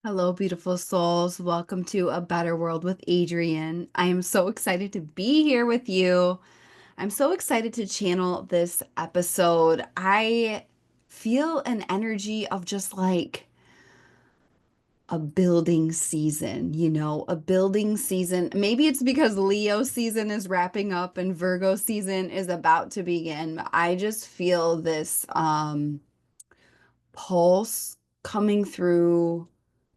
Hello, beautiful souls. Welcome to A Better World with Adrienne. I am so excited to be here with you. I'm so excited to channel this episode. I feel an energy of just like a building season, a building season. Maybe it's because Leo season is wrapping up and Virgo season is about to begin. I just feel this pulse coming through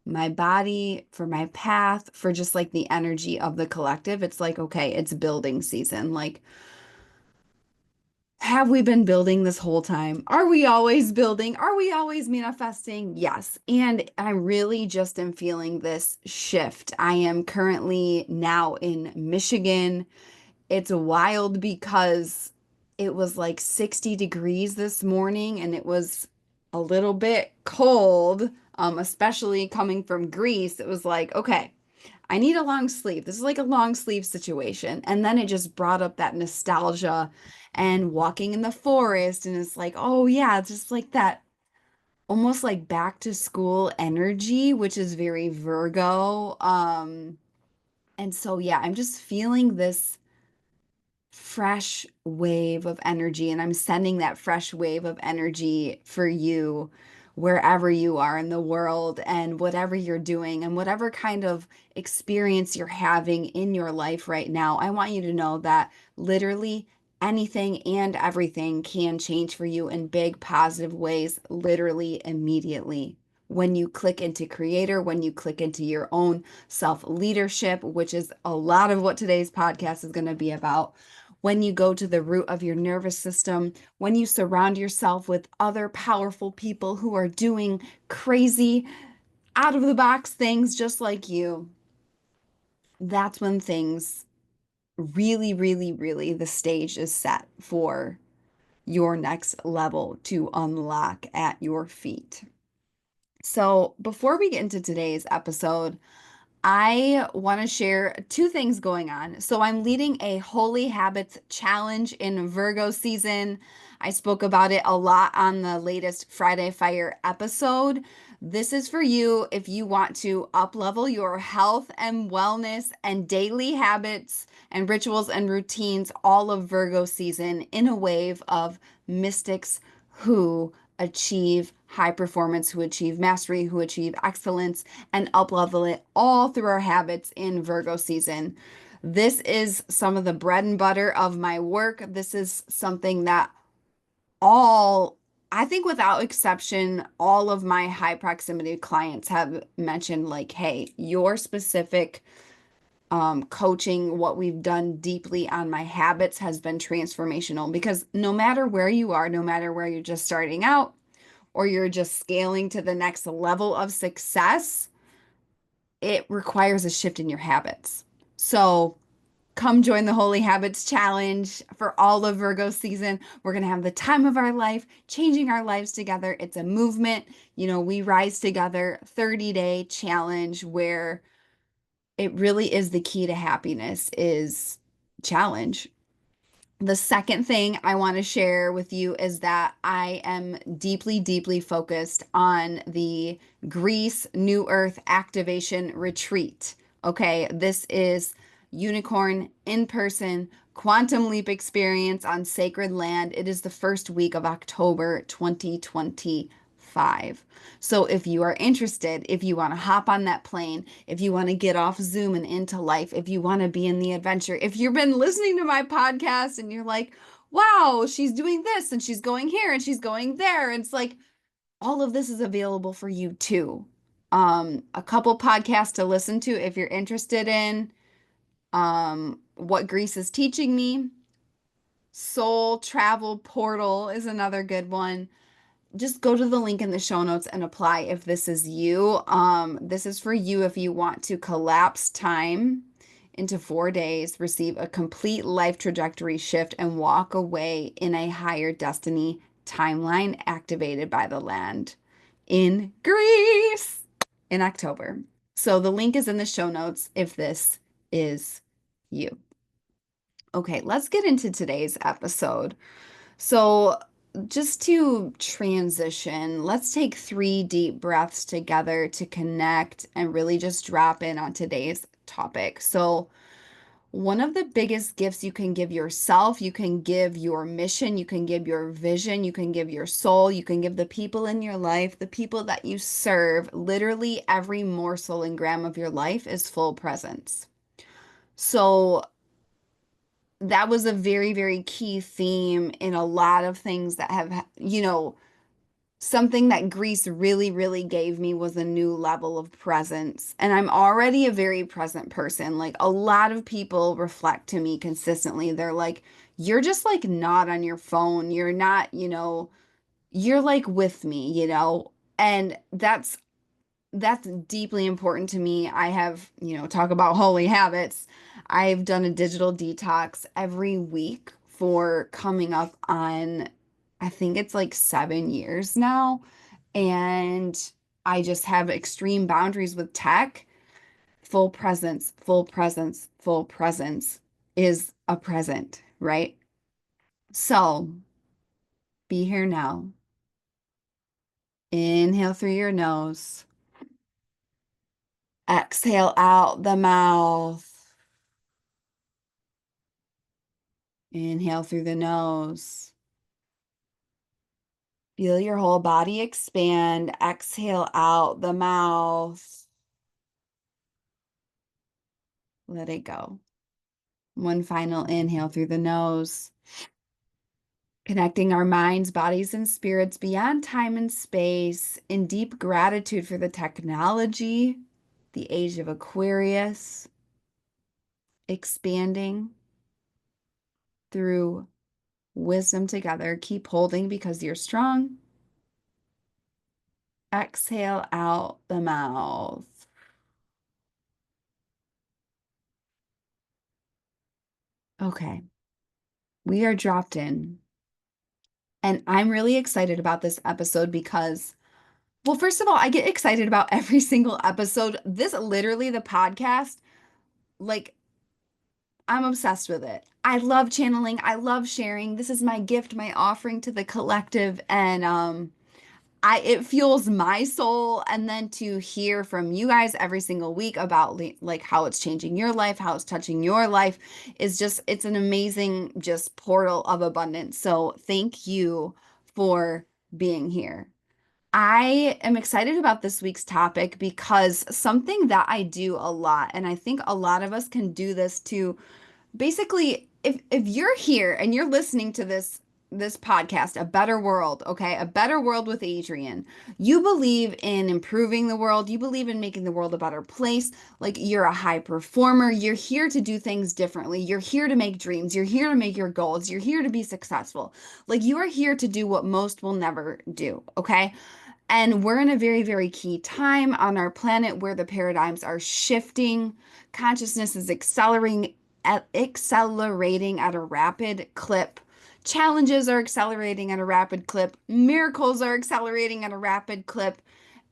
my body, for my path, for just like the energy of the collective. It's like, okay, it's building season. Like, have we been building this whole time? Are we always building? Are we always manifesting? Yes. And I really just am feeling this shift. I am currently now in Michigan. It's wild because it was like 60 degrees this morning and it was a little bit cold, especially coming from Greece. It was like, okay, I need a long sleeve. This is like a long sleeve situation. And then it just brought up that nostalgia and walking in the forest. And it's like, oh, yeah, it's just like that almost like back to school energy, which is very Virgo. And so, yeah, I'm just feeling this fresh wave of energy, and I'm sending that fresh wave of energy for you wherever you are in the world and whatever you're doing and whatever kind of experience you're having in your life right now. I want you to know that literally anything and everything can change for you in big positive ways, literally immediately. When you click into creator, when you click into your own self leadership, which is a lot of what today's podcast is going to be about, when you go to the root of your nervous system, when you surround yourself with other powerful people who are doing crazy, out of the box things just like you, that's when things really, really, really, the stage is set for your next level to unlock at your feet. So, before we get into today's episode, I want to share two things going on. So, I'm leading a Holy Habits challenge in Virgo season. I spoke about it a lot on the latest Friday Fire episode. This is for you if you want to up-level your health and wellness and daily habits and rituals and routines all of Virgo season in a wave of mystics who achieve high performance, who achieve mastery, who achieve excellence, and up level it all through our habits in Virgo season. This is some of the bread and butter of my work. This is something that all, I think without exception, all of my high proximity clients have mentioned like, hey, your specific coaching, what we've done deeply on my habits has been transformational because no matter where you are, no matter where you're just starting out or you're just scaling to the next level of success, it requires a shift in your habits. So come join the Holy Habits Challenge for all of Virgo season. We're going to have the time of our life, changing our lives together. It's a movement. We rise together 30-day challenge where it really is the key to happiness is challenge. The second thing I want to share with you is that I am deeply, deeply focused on the Greece New Earth Activation Retreat. Okay, this is unicorn in person quantum leap experience on sacred land. It is the first week of October 2025. So if you are interested, if you want to hop on that plane, if you want to get off Zoom and into life, if you want to be in the adventure, if you've been listening to my podcast and you're like, wow, she's doing this and she's going here and she's going there. And it's like all of this is available for you too. A couple podcasts to listen to if you're interested in what Greece is teaching me. Soul Travel Portal is another good one. Just go to the link in the show notes and apply if this is you. This is for you if you want to collapse time into 4 days, receive a complete life trajectory shift, and walk away in a higher destiny timeline activated by the land in Greece in October. So the link is in the show notes if this is you. Okay, let's get into today's episode. So, just to transition, let's take 3 deep breaths together to connect and really just drop in on today's topic. So, one of the biggest gifts you can give yourself, you can give your mission, you can give your vision, you can give your soul, you can give the people in your life, the people that you serve. Literally every morsel and gram of your life is full presence. So that was a very, very key theme in a lot of things that have, something that Greece really, really gave me was a new level of presence. And I'm already a very present person. Like a lot of people reflect to me consistently. They're like, you're just like not on your phone. You're not, you're like with me, And that's deeply important to me. I have, talk about holy habits. I've done a digital detox every week for coming up on, I think it's like 7 years now. And I just have extreme boundaries with tech. Full presence, full presence, full presence is a present, right? So be here now. Inhale through your nose. Exhale out the mouth. Inhale through the nose. Feel your whole body expand. Exhale out the mouth. Let it go. One final inhale through the nose. Connecting our minds, bodies, and spirits beyond time and space in deep gratitude for the technology, the age of Aquarius, expanding through wisdom together. Keep holding because you're strong. Exhale out the mouth. Okay, we are dropped in. And I'm really excited about this episode because, well, first of all, I get excited about every single episode. This literally, the podcast, like, I'm obsessed with it. I love channeling. I love sharing. This is my gift, my offering to the collective. And it fuels my soul. And then to hear from you guys every single week about like how it's changing your life, how it's touching your life is just, it's an amazing just portal of abundance. So thank you for being here. I am excited about this week's topic because something that I do a lot, and I think a lot of us can do this too. Basically, if you're here and you're listening to this podcast, A Better World, okay? A Better World with Adrian. You believe in improving the world, you believe in making the world a better place. Like you're a high performer, you're here to do things differently. You're here to make dreams, you're here to make your goals, you're here to be successful. Like you are here to do what most will never do, okay? And we're in a very, very key time on our planet where the paradigms are shifting. Consciousness is accelerating at a rapid clip. Challenges are accelerating at a rapid clip. Miracles are accelerating at a rapid clip.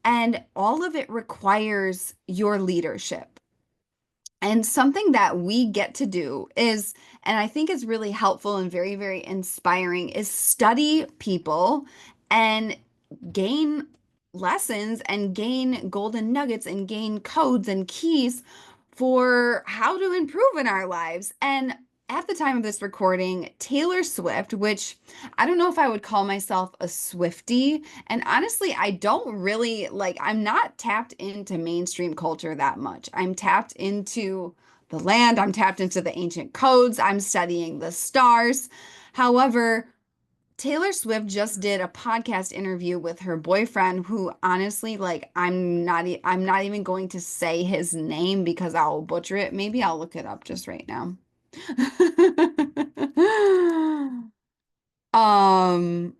And all of it requires your leadership. And something that we get to do is, and I think is really helpful and very, very inspiring, is study people and gain lessons and gain golden nuggets and gain codes and keys for how to improve in our lives. And at the time of this recording, Taylor Swift, which I don't know if I would call myself a Swiftie. And honestly, I don't really like, I'm not tapped into mainstream culture that much. I'm tapped into the land, I'm tapped into the ancient codes, I'm studying the stars. However, Taylor Swift just did a podcast interview with her boyfriend who honestly like I'm not even going to say his name because I'll butcher it. Maybe I'll look it up just right now. Um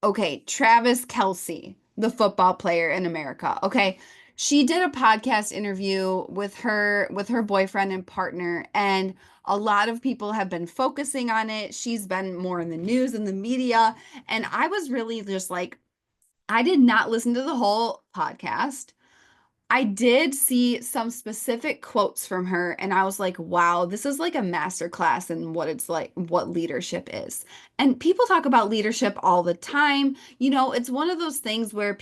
okay, Travis Kelsey, the football player in America. Okay. She did a podcast interview with her boyfriend and partner, and a lot of people have been focusing on it. She's been more in the news and the media, and I was really just like I did not listen to the whole podcast. I did see some specific quotes from her, and I was like, wow, this is like a master class in what it's like, what leadership is. And people talk about leadership all the time. You know, it's one of those things where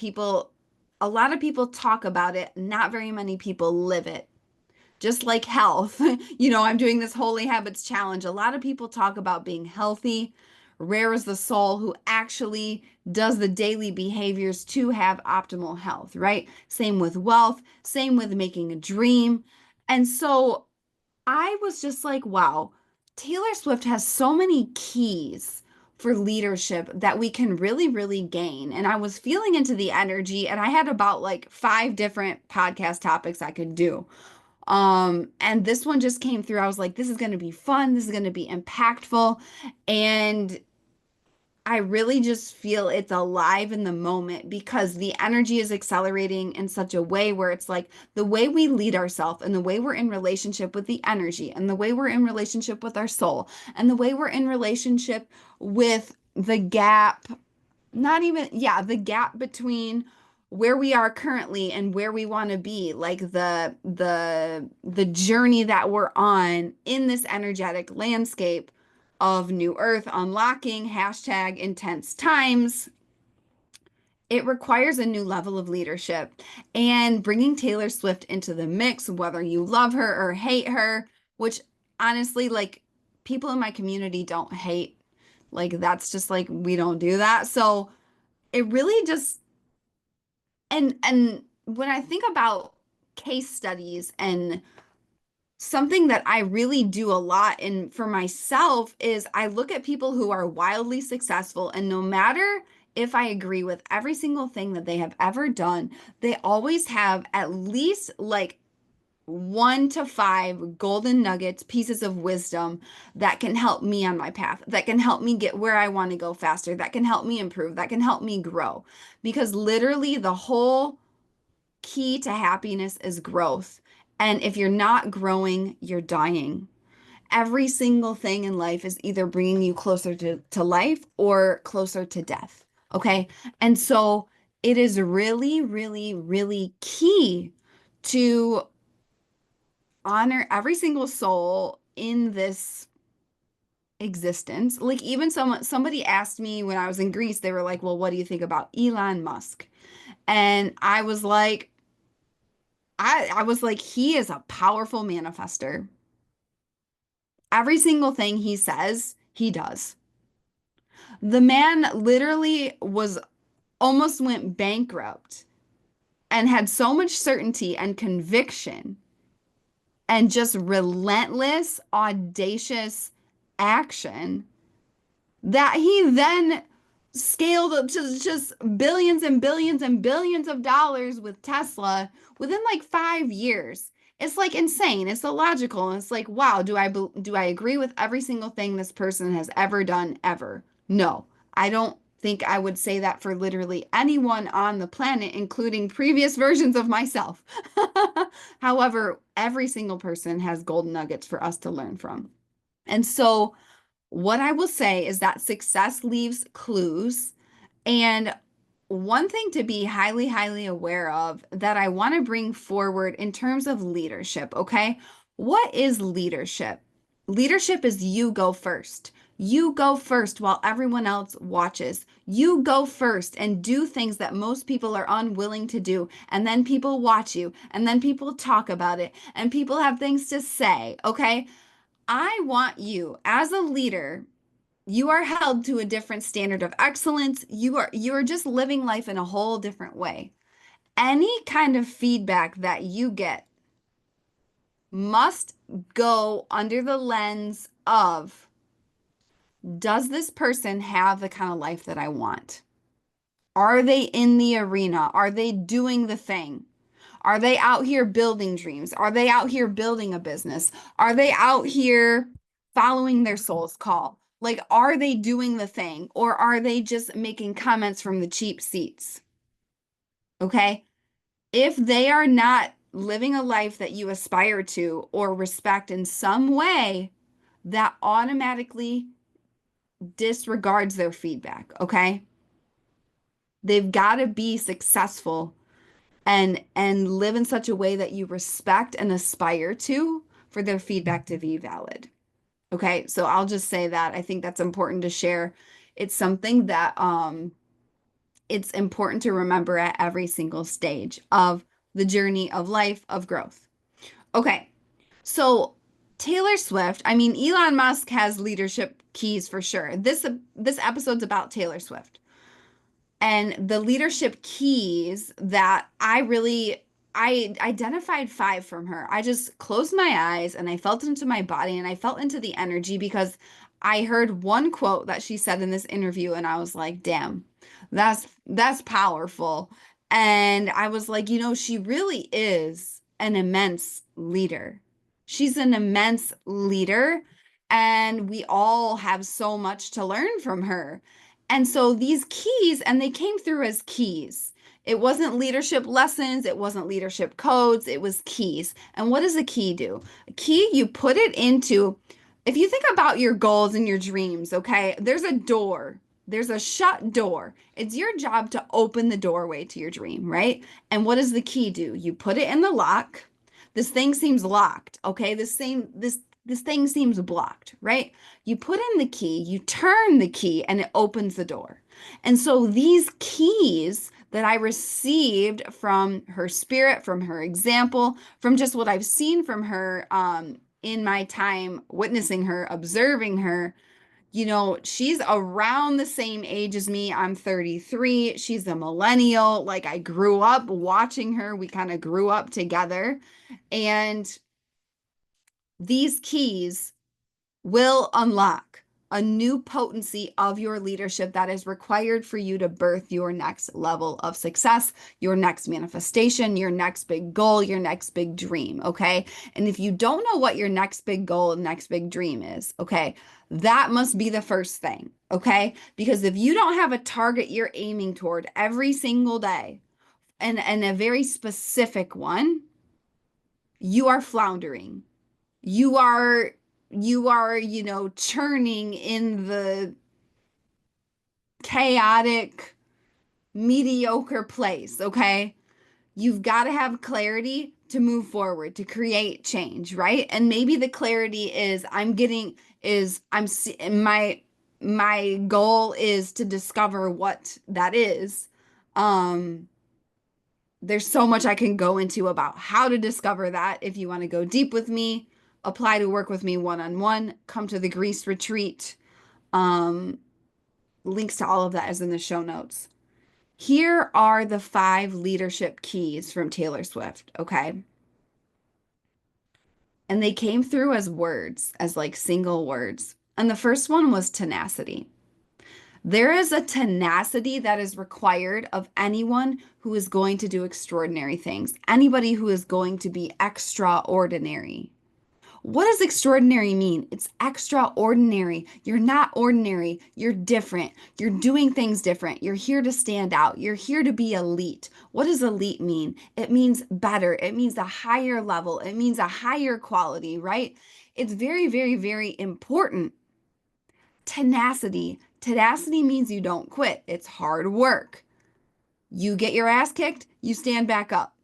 a lot of people talk about it, not very many people live it. Just like health. You know, I'm doing this Holy Habits challenge. A lot of people talk about being healthy. Rare is the soul who actually does the daily behaviors to have optimal health, right? Same with wealth, same with making a dream. And so I was just like, wow, Taylor Swift has so many keys for leadership that we can really, really gain. And I was feeling into the energy, and I had about like five different podcast topics I could do. And this one just came through. I was like, this is going to be fun. This is going to be impactful. And I really just feel it's alive in the moment because the energy is accelerating in such a way where it's like the way we lead ourselves and the way we're in relationship with the energy and the way we're in relationship with our soul and the way we're in relationship with the gap, not even, yeah, the gap between where we are currently and where we want to be, like the journey that we're on in this energetic landscape of new earth unlocking hashtag intense times. It requires a new level of leadership, and bringing Taylor Swift into the mix, whether you love her or hate her, which honestly, like, people in my community don't hate, like, that's just like we don't do that. So it really just, and when I think about case studies, and something that I really do a lot in for myself is I look at people who are wildly successful, and no matter if I agree with every single thing that they have ever done, they always have at least like one to five golden nuggets, pieces of wisdom that can help me on my path, that can help me get where I want to go faster, that can help me improve, that can help me grow. Because literally, the whole key to happiness is growth. And if you're not growing, you're dying. Every single thing in life is either bringing you closer to life or closer to death. Okay. And so it is really, really, really key to honor every single soul in this existence. Like, even somebody asked me when I was in Greece, they were like, well, what do you think about Elon Musk? And I was like, he is a powerful manifester. Every single thing he says, he does. The man literally was almost went bankrupt and had so much certainty and conviction and just relentless, audacious action that he then scaled up to just billions and billions and billions of dollars with Tesla within like 5 years. It's like insane. It's illogical. And it's like, wow, do I agree with every single thing this person has ever done ever? No. I don't think I would say that for literally anyone on the planet, including previous versions of myself. However, every single person has golden nuggets for us to learn from. And so what I will say is that success leaves clues. And one thing to be highly, highly aware of that I want to bring forward in terms of leadership, okay? What is leadership? Leadership is you go first. You go first while everyone else watches. You go first and do things that most people are unwilling to do. And then people watch you. And then people talk about it. And people have things to say, okay? I want you as a leader, you are held to a different standard of excellence. You are just living life in a whole different way. Any kind of feedback that you get must go under the lens of, does this person have the kind of life that I want? Are they in the arena? Are they doing the thing? Are they out here building dreams? Are they out here building a business? Are they out here following their soul's call? Like, are they doing the thing, or are they just making comments from the cheap seats? Okay. If they are not living a life that you aspire to or respect in some way, that automatically disregards their feedback. Okay. They've got to be successful and live in such a way that you respect and aspire to for their feedback to be valid. Okay, so I'll just say that I think that's important to share. It's something that it's important to remember at every single stage of the journey of life of growth. Okay, so Taylor Swift, I mean Elon Musk has leadership keys for sure. This episode's about Taylor Swift. And the leadership keys that I identified five from her. I just closed my eyes and I felt into my body and I felt into the energy because I heard one quote that she said in this interview and I was like, damn, that's powerful. And I was like, she really is an immense leader. She's an immense leader and we all have so much to learn from her. And so these keys, and they came through as keys. It wasn't leadership lessons, it wasn't leadership codes, it was keys. And what does a key do? A key, you put it into, if you think about your goals and your dreams, okay, there's a door, there's a shut door. It's your job to open the doorway to your dream, right? And what does the key do? You put it in the lock. This thing seems locked, okay? This thing seems blocked, right? You put in the key, you turn the key, and it opens the door. And so these keys that I received from her spirit, from her example, from just what I've seen from her in my time witnessing her, observing her, she's around the same age as me. I'm 33. She's a millennial. Like I grew up watching her. We kind of grew up together. And these keys will unlock a new potency of your leadership that is required for you to birth your next level of success, your next manifestation, your next big goal, your next big dream. Okay. And if you don't know what your next big goal and next big dream is, okay, that must be the first thing. Okay. Because if you don't have a target you're aiming toward every single day and a very specific one, you are floundering. You are churning in the chaotic mediocre place. Okay, you've got to have clarity to move forward, to create change, right? And maybe the clarity is my goal is to discover what that is. um there's so much I can go into about how to discover that. If you want to go deep with me, apply to work with me one-on-one, come to the Greece retreat. Um, Links to all of that is in the show notes. Here are the five leadership keys from Taylor Swift, okay? And they came through as words, as like single words. And the first one was tenacity. There is a tenacity that is required of anyone who is going to do extraordinary things, anybody who is going to be extraordinary. What does extraordinary mean? It's extraordinary. You're not ordinary. You're different. You're doing things different. You're here to stand out. You're here to be elite. What does elite mean? It means better. It means a higher level. It means a higher quality, right? It's very, very, very important. Tenacity. Tenacity means you don't quit. It's hard work. You get your ass kicked, you stand back up.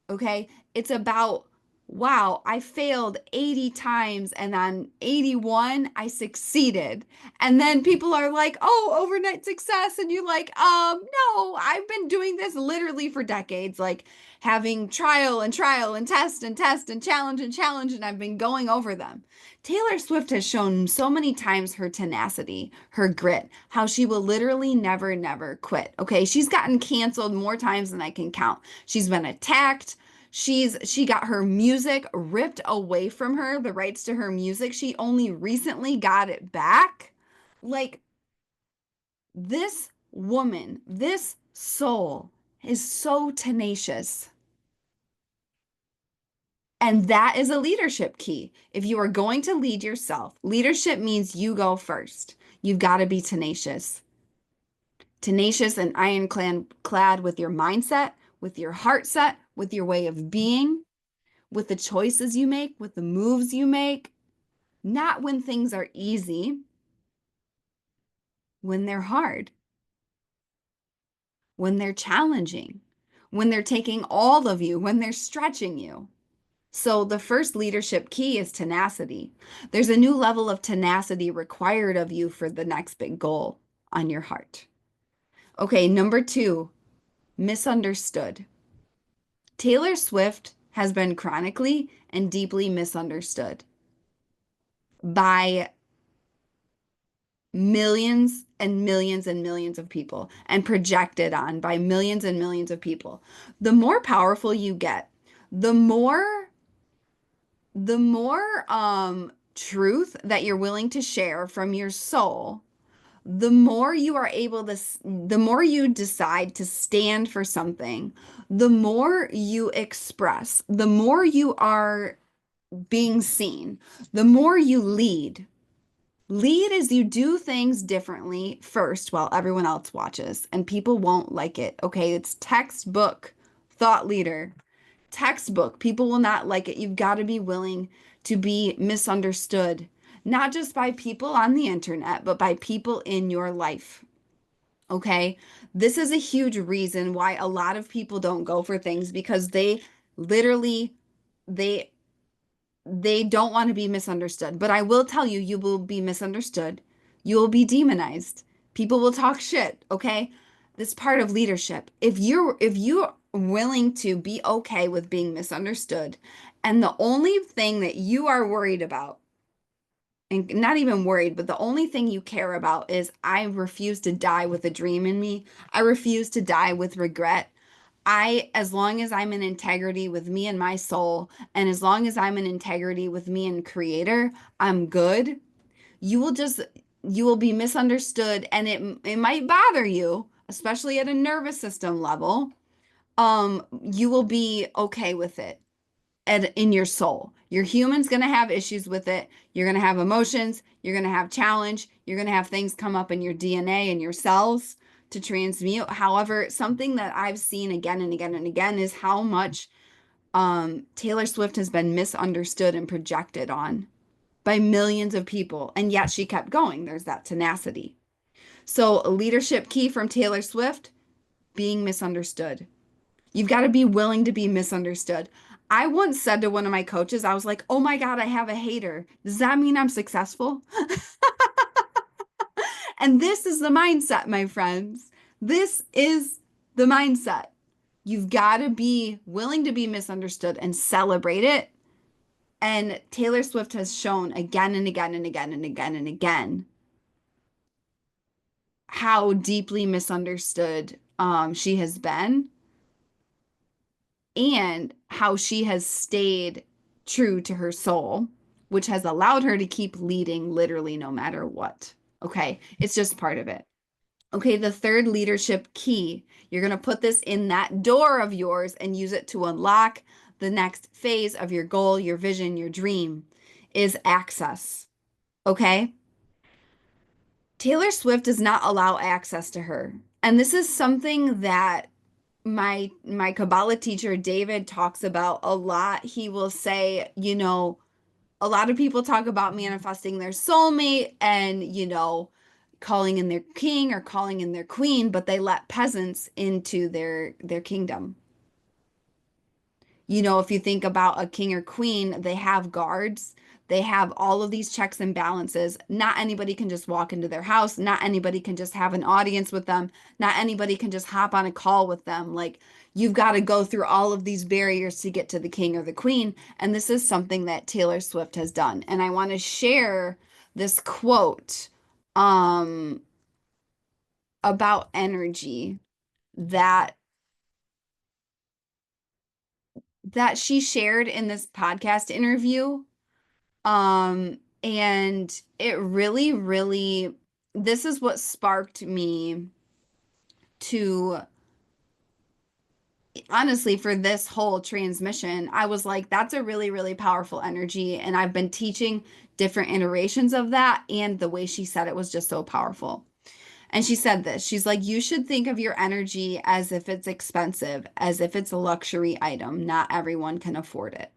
Okay? It's about, wow, I failed 80 times and on 81, I succeeded. And then people are like, oh, overnight success. And you're like, no, I've been doing this literally for decades, like having trial and test and test and challenge, and I've been going over them. Taylor Swift has shown so many times her tenacity, her grit, how she will literally never, never quit. Okay. She's gotten canceled more times than I can count. She's been attacked. She got her music ripped away from her, the rights to her music. She only recently got it back. Like this woman, this soul is so tenacious. And that is a leadership key. If you are going to lead yourself, leadership means you go first. You've got to be tenacious. Tenacious and ironclad with your mindset, with your heart set, with your way of being, with the choices you make, with the moves you make, not when things are easy, when they're hard, when they're challenging, when they're taking all of you, when they're stretching you. So the first leadership key is tenacity. There's a new level of tenacity required of you for the next big goal on your heart. Okay, number two, misunderstood. Taylor Swift has been chronically and deeply misunderstood by millions and millions and millions of people and projected on by millions and millions of people. The more powerful you get, the more truth that you're willing to share from your soul, the more you are able to, the more you decide to stand for something, the more you express, the more you are being seen, the more you lead. Lead is you do things differently first while everyone else watches, and people won't like it. Okay, it's textbook thought leader. Textbook. People will not like it. You've got to be willing to be misunderstood, not just by people on the internet, but by people in your life. Okay, this is a huge reason why a lot of people don't go for things because they literally they they don't want to be misunderstood. But I will tell you, you will be misunderstood. You will be demonized. People will talk shit, okay? This part of leadership. If you're willing to be okay with being misunderstood, and the only thing that you are worried about, and not even worried, but the only thing you care about is I refuse to die with a dream in me. I refuse to die with regret. As long as I'm in integrity with me and my soul, and as long as I'm in integrity with me and creator, I'm good. You will just, you will be misunderstood and it might bother you, especially at a nervous system level. You will be okay with it in your soul. Your human's going to have issues with it. You're going to have emotions. You're going to have challenge. You're going to have things come up in your DNA and your cells to transmute. However, something that I've seen again and again and again is how much Taylor Swift has been misunderstood and projected on by millions of people. And yet she kept going. There's that tenacity. So, a leadership key from Taylor Swift, being misunderstood. You've got to be willing to be misunderstood. I once said to one of my coaches, I was like, oh my God, I have a hater. Does that mean I'm successful? And this is the mindset, my friends. This is the mindset. You've got to be willing to be misunderstood and celebrate it. And Taylor Swift has shown again and again and again and again and again how deeply misunderstood she has been and how she has stayed true to her soul, which has allowed her to keep leading literally no matter what. Okay, it's just part of it. Okay, the third leadership key, you're going to put this in that door of yours and use it to unlock the next phase of your goal, your vision, your dream is access. Okay? Taylor Swift does not allow access to her. And this is something that my Kabbalah teacher David talks about a lot. He will say, a lot of people talk about manifesting their soulmate and, calling in their king or calling in their queen, but they let peasants into their kingdom. If you think about a king or queen, they have guards. They have all of these checks and balances. Not anybody can just walk into their house. Not anybody can just have an audience with them. Not anybody can just hop on a call with them. Like, you've got to go through all of these barriers to get to the king or the queen. And this is something that Taylor Swift has done. And I want to share this quote um, about energy that she shared in this podcast interview. And it really, really, this is what sparked me to, honestly, for this whole transmission. I was like, that's a really, really powerful energy. And I've been teaching different iterations of that. And the way she said it was just so powerful. And she said this, she's like, you should think of your energy as if it's expensive, as if it's a luxury item. Not everyone can afford it.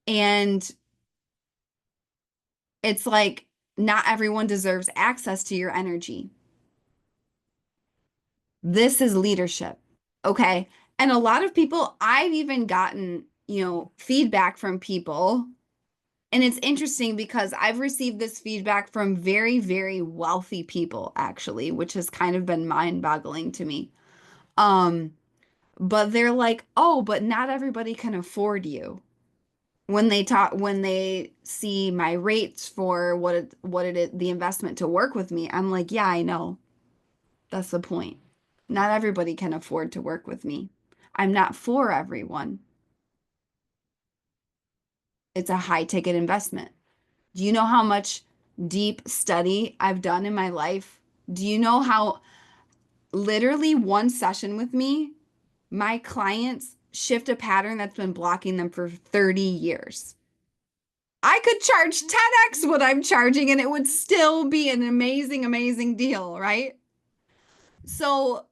And it's like, not everyone deserves access to your energy. This is leadership. Okay. And a lot of people, I've even gotten, feedback from people. And it's interesting because I've received this feedback from very, very wealthy people, actually, which has kind of been mind-boggling to me. Um, but they're like, oh, but not everybody can afford you. When they see my rates for what it is, the investment to work with me, I'm like, yeah, I know. That's the point. Not everybody can afford to work with me. I'm not for everyone. It's a high ticket investment. Do you know how much deep study I've done in my life? Do you know how literally one session with me, my clients shift a pattern that's been blocking them for 30 years? I could charge 10x what I'm charging and it would still be an amazing, amazing deal, right? So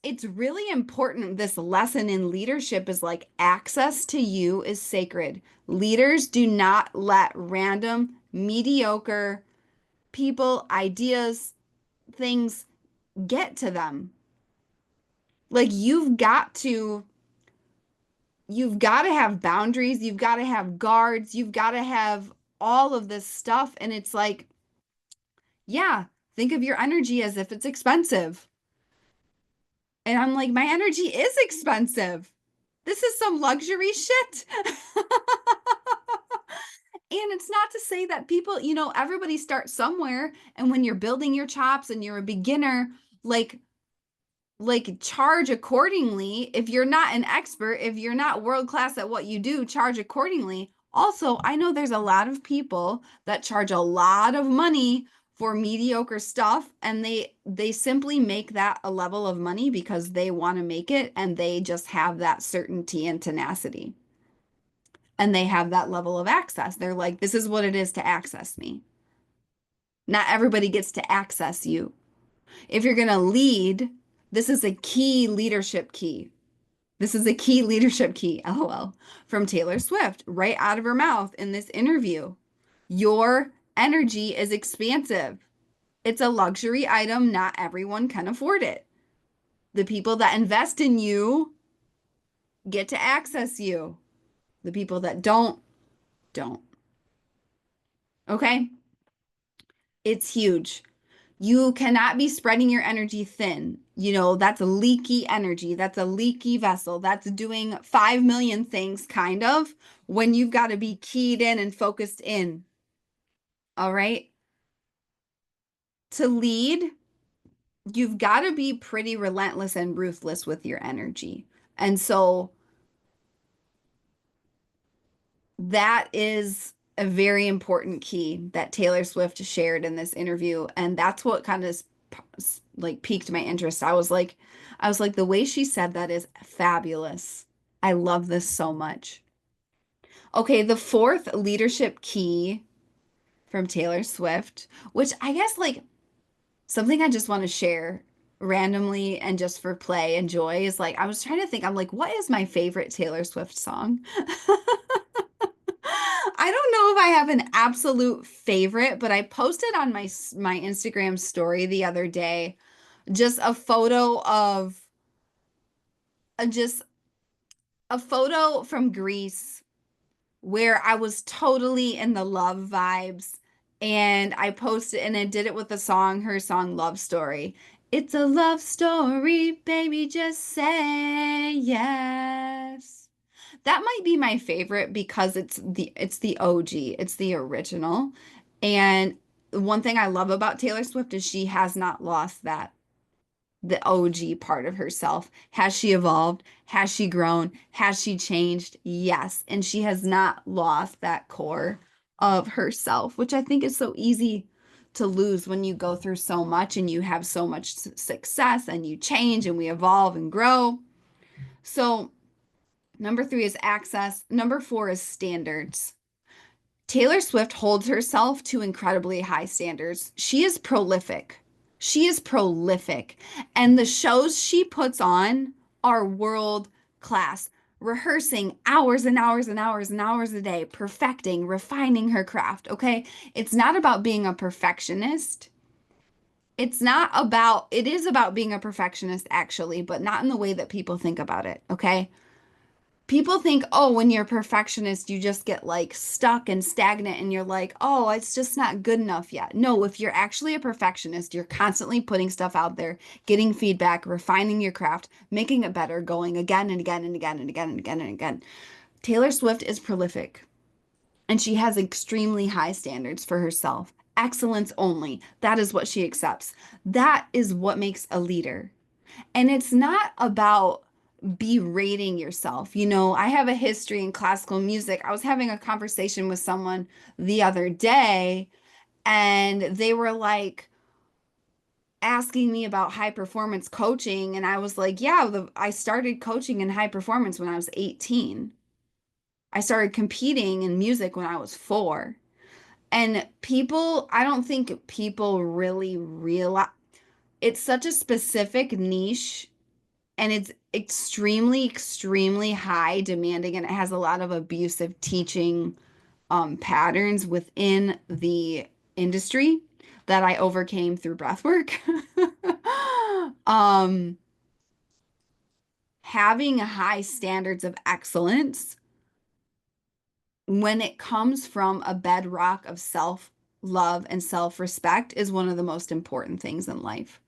it's really important. This lesson in leadership is like access to you is sacred. Leaders do not let random, mediocre people, ideas, things get to them. Like you've got to have boundaries, you've got to have guards, you've got to have all of this stuff. And it's like, yeah, think of your energy as if it's expensive. And I'm like, my energy is expensive. This is some luxury shit. And it's not to say that people, everybody starts somewhere. And when you're building your chops and you're a beginner, like charge accordingly. If you're not an expert, if you're not world class at what you do, charge accordingly. Also, I know there's a lot of people that charge a lot of money for mediocre stuff and they simply make that a level of money because they want to make it and they just have that certainty and tenacity. And they have that level of access. They're like, this is what it is to access me. Not everybody gets to access you. If you're going to lead, this is a key leadership key. This is a key leadership key, LOL, from Taylor Swift, right out of her mouth in this interview. Your energy is expansive. It's a luxury item. Not everyone can afford it. The people that invest in you get to access you. The people that don't. Okay? It's huge. You cannot be spreading your energy thin. That's a leaky energy. That's a leaky vessel. That's doing 5 million things, kind of, when you've got to be keyed in and focused in. All right. To lead, you've got to be pretty relentless and ruthless with your energy. And so that is a very important key that Taylor Swift shared in this interview. And that's what kind of like piqued my interest. I was like, the way she said that is fabulous. I love this so much. Okay, the fourth leadership key from Taylor Swift, which I guess like something I just want to share randomly and just for play and joy is like I was trying to think, I'm like, what is my favorite Taylor Swift song? I don't know if I have an absolute favorite, but I posted on my Instagram story the other day just a photo of just a photo from Greece where I was totally in the love vibes. And I posted and I did it with her song Love Story. It's a love story, baby, just say yes. That might be my favorite because it's the OG, it's the original. And one thing I love about Taylor Swift is she has not lost the OG part of herself. Has she evolved? Has she grown? Has she changed? Yes. And she has not lost that core of herself, which I think is so easy to lose when you go through so much and you have so much success and you change and we evolve and grow. So, number three is access. Number four is standards. Taylor Swift holds herself to incredibly high standards. She is prolific. She is prolific. And the shows she puts on are world class, rehearsing hours and hours and hours and hours a day, perfecting, refining her craft. Okay. It's not about being a perfectionist, It's not about, it is about being a perfectionist actually, but not in the way that people think about it, okay? People think, oh, when you're a perfectionist, you just get like stuck and stagnant and you're like, oh, it's just not good enough yet. No, if you're actually a perfectionist, you're constantly putting stuff out there, getting feedback, refining your craft, making it better, going again and again and again and again and again and again. Taylor Swift is prolific and she has extremely high standards for herself. Excellence only. That is what she accepts. That is what makes a leader. And it's not about berating yourself. You know, I have a history in classical music. I was having a conversation with someone the other day, and they were like asking me about high performance coaching. And I was like, yeah, I started coaching in high performance when I was 18. I started competing in music when I was 4. And people, I don't think people really realize it's such a specific niche and it's extremely, extremely high demanding and it has a lot of abusive teaching patterns within the industry that I overcame through breath work. um, Having high standards of excellence when it comes from a bedrock of self love and self respect is one of the most important things in life.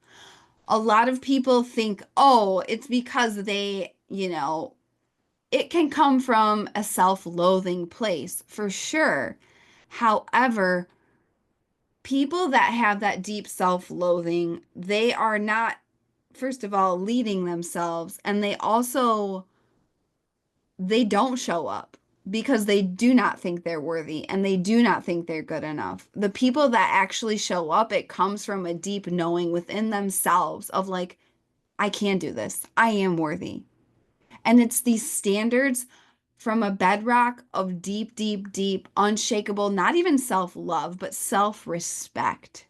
A lot of people think, oh, it's because it can come from a self loathing place for sure. However, people that have that deep self loathing, they are not, first of all, leading themselves, and they don't show up because they do not think they're worthy and they do not think they're good enough. The people that actually show up, it comes from a deep knowing within themselves of like, I can do this. I am worthy. And it's these standards from a bedrock of deep, deep, deep, unshakable, not even self-love, but self-respect.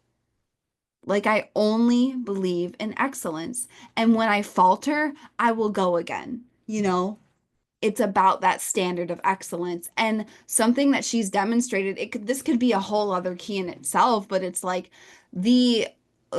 Like I only believe in excellence. And when I falter, I will go again. It's about that standard of excellence and something that she's demonstrated. This could be a whole other key in itself, but it's like the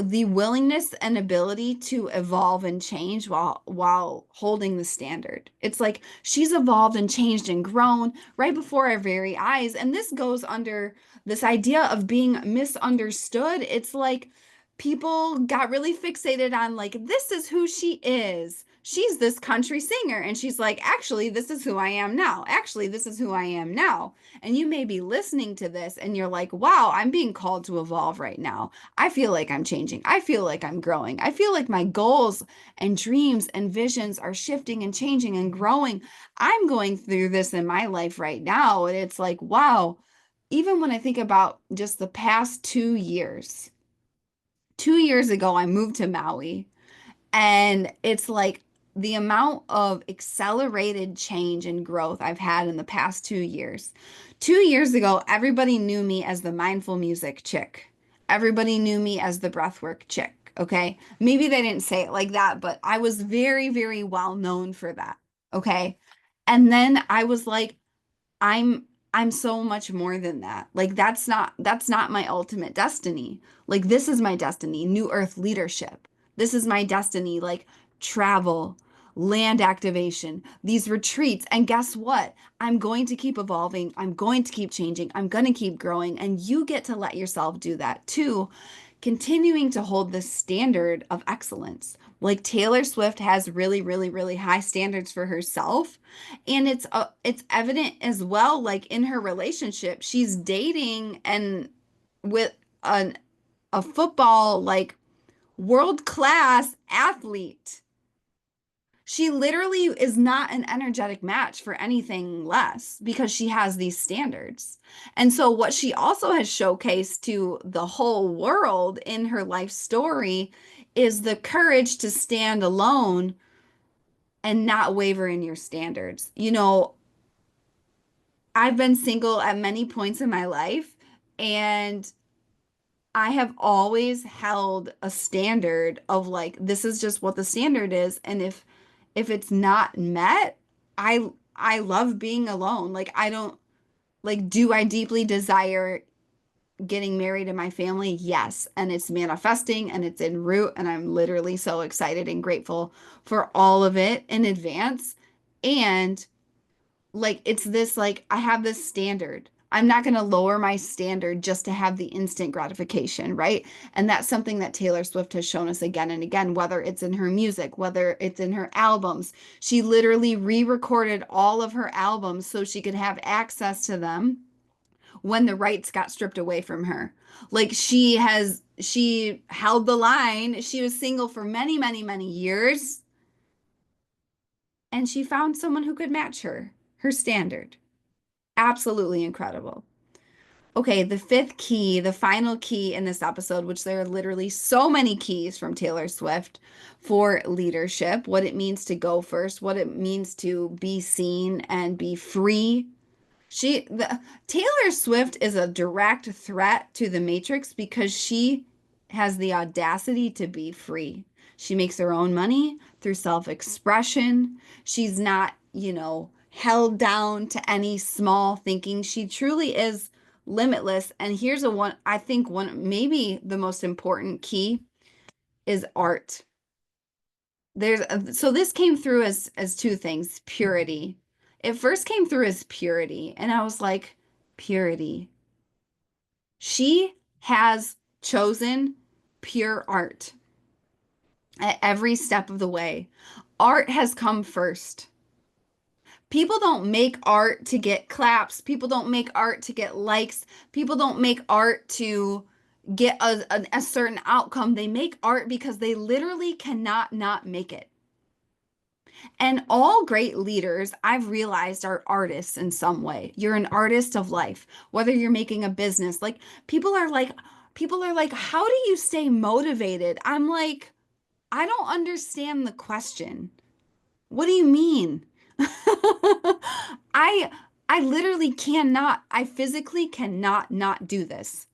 the willingness and ability to evolve and change while holding the standard. It's like she's evolved and changed and grown right before our very eyes. And this goes under this idea of being misunderstood. It's like people got really fixated on like this is who she is. She's this country singer and she's like, actually, this is who I am now. Actually, this is who I am now. And you may be listening to this and you're like, wow, I'm being called to evolve right now. I feel like I'm changing. I feel like I'm growing. I feel like my goals and dreams and visions are shifting and changing and growing. I'm going through this in my life right now. And it's like, wow, even when I think about just the past 2 years, 2 years ago, I moved to Maui. And it's like the amount of accelerated change and growth I've had in the past 2 years. 2 years ago, everybody knew me as the mindful music chick. Everybody knew me as the breathwork chick. Okay. Maybe they didn't say it like that, but I was very, very well known for that. Okay. And then I was like, I'm I'm so much more than that. Like that's not my ultimate destiny. Like this is my destiny, new earth leadership. This is my destiny, like travel, land activation, these retreats. And guess what? I'm going to keep evolving. I'm going to keep changing. I'm going to keep growing. And you get to let yourself do that too, continuing to hold the standard of excellence. Like Taylor Swift has really, really, really high standards for herself, and it's evident as well. Like in her relationship, she's dating and with an a football like world class athlete. She literally is not an energetic match for anything less because she has these standards. And so, what she also has showcased to the whole world in her life story is the courage to stand alone and not waver in your standards. I've been single at many points in my life, and I have always held a standard of like this is just what the standard is, and if it's not met, I love being alone. Like I don't like do I deeply desire getting married in my family? Yes. And it's manifesting and it's en route. And I'm literally so excited and grateful for all of it in advance. And like, it's this, like, I have this standard. I'm not going to lower my standard just to have the instant gratification, right? And that's something that Taylor Swift has shown us again and again, whether it's in her music, whether it's in her albums. She literally re-recorded all of her albums so she could have access to them when the rights got stripped away from her. Like she held the line. She was single for many, many, many years, and she found someone who could match her standard. Absolutely incredible. Okay, the fifth key, the final key in this episode, which there are literally so many keys from Taylor Swift for leadership, what it means to go first, what it means to be seen and be free. Taylor Swift is a direct threat to the Matrix because she has the audacity to be free. She makes her own money through self-expression. She's not, held down to any small thinking. She truly is limitless. And here's a one, I think one, maybe the most important key is art. So this came through as two things, purity. It first came through as purity, and I was like, purity. She has chosen pure art at every step of the way. Art has come first. People don't make art to get claps. People don't make art to get likes. People don't make art to get a certain outcome. They make art because they literally cannot not make it. And all great leaders, I've realized, are artists in some way. You're an artist of life, whether you're making a business. Like people are like, how do you stay motivated? I'm like, I don't understand the question. What do you mean? I I literally cannot, I physically cannot not do this.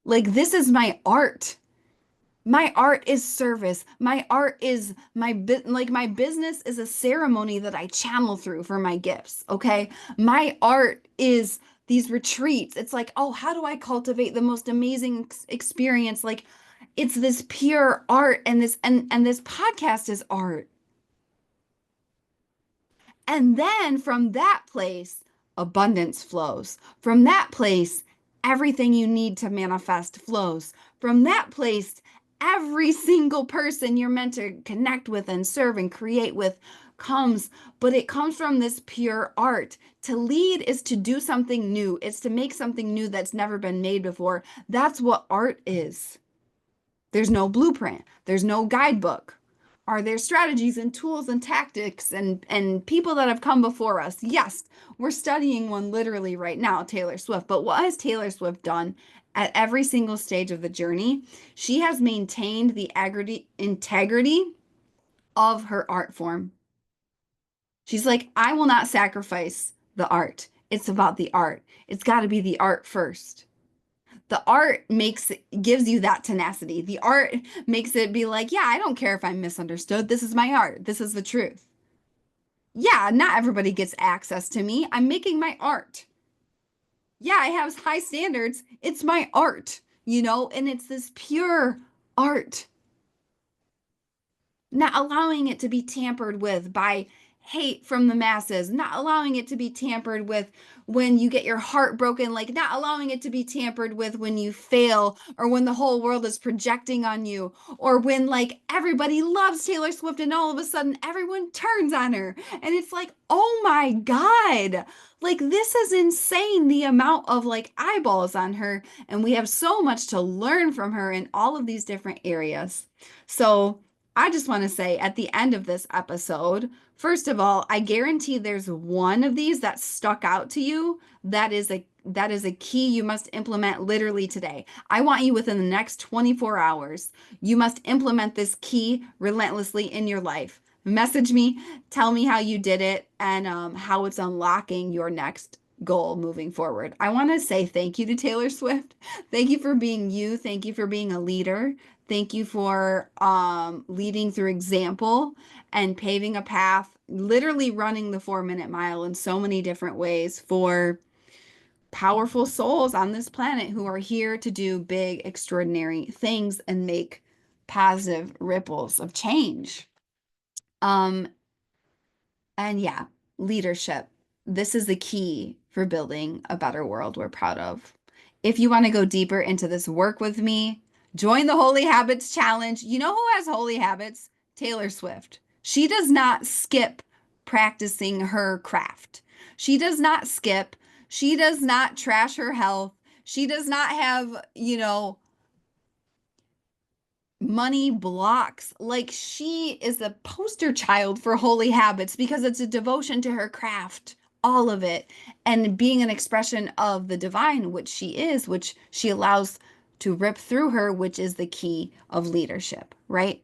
Like this is my art. My art is service. My art is my business is a ceremony that I channel through for my gifts, okay? My art is these retreats. It's like, oh, how do I cultivate the most amazing experience? Like it's this pure art and this podcast is art. And then from that place, abundance flows. From that place, everything you need to manifest flows. From that place, every single person you're meant to connect with and serve and create with comes, but it comes from this pure art. To lead is to do something new, it's to make something new that's never been made before. That's what art is. There's no blueprint, there's no guidebook. Are there strategies and tools and tactics and people that have come before us? Yes, we're studying one literally right now, Taylor Swift. But what has Taylor Swift done at every single stage of the journey? She has maintained the integrity of her art form. She's like, I will not sacrifice the art. It's about the art. It's got to be the art first. The art gives you that tenacity. The art makes it be like, yeah, I don't care if I'm misunderstood. This is my art. This is the truth. Yeah, not everybody gets access to me. I'm making my art. Yeah, I have high standards. It's my art, and it's this pure art, not allowing it to be tampered with by hate from the masses, not allowing it to be tampered with when you get your heart broken, like not allowing it to be tampered with when you fail or when the whole world is projecting on you or when like everybody loves Taylor Swift and all of a sudden everyone turns on her and it's like, oh my God, like this is insane, the amount of like eyeballs on her, and we have so much to learn from her in all of these different areas. So I just want to say at the end of this episode, first of all, I guarantee there's one of these that stuck out to you that is a key you must implement literally today. I want you within the next 24 hours. You must implement this key relentlessly in your life. Message me, tell me how you did it and how it's unlocking your next goal moving forward. I want to say thank you to Taylor Swift. Thank you for being you. Thank you for being a leader. Thank you for leading through example and paving a path, literally running the 4-minute mile in so many different ways for powerful souls on this planet who are here to do big, extraordinary things and make positive ripples of change. Um, and yeah, leadership. This is the key for building a better world we're proud of. If you want to go deeper into this work with me, join the Holy Habits Challenge. You know who has holy habits? Taylor Swift. She does not skip practicing her craft. She does not skip. She does not trash her health. She does not have, money blocks. Like she is the poster child for holy habits because it's a devotion to her craft, all of it, and being an expression of the divine, which she is, which she allows to rip through her, which is the key of leadership, right?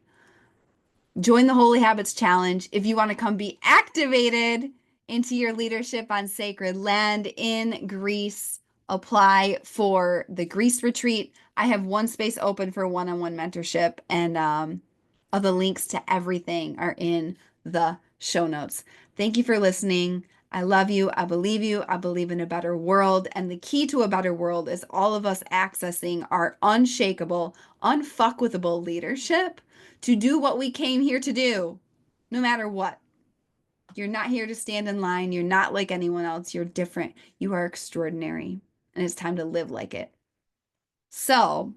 Join the Holy Habits Challenge if you want to come be activated into your leadership on sacred land in Greece. Apply for the Greece retreat. I have one space open for one-on-one mentorship, and all the links to everything are in the show notes. Thank you for listening. I love you. I believe you. I believe in a better world. And the key to a better world is all of us accessing our unshakable, unfuckwithable leadership to do what we came here to do, no matter what. You're not here to stand in line. You're not like anyone else. You're different. You are extraordinary. And it's time to live like it. So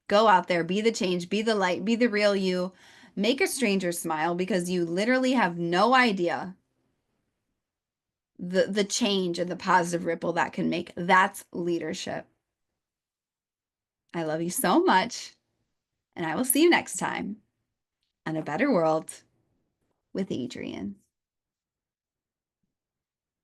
go out there, be the change, be the light, be the real you. Make a stranger smile because you literally have no idea the change and the positive ripple that can make. That's leadership. I love you so much. And I will see you next time on A Better World with Adrienne.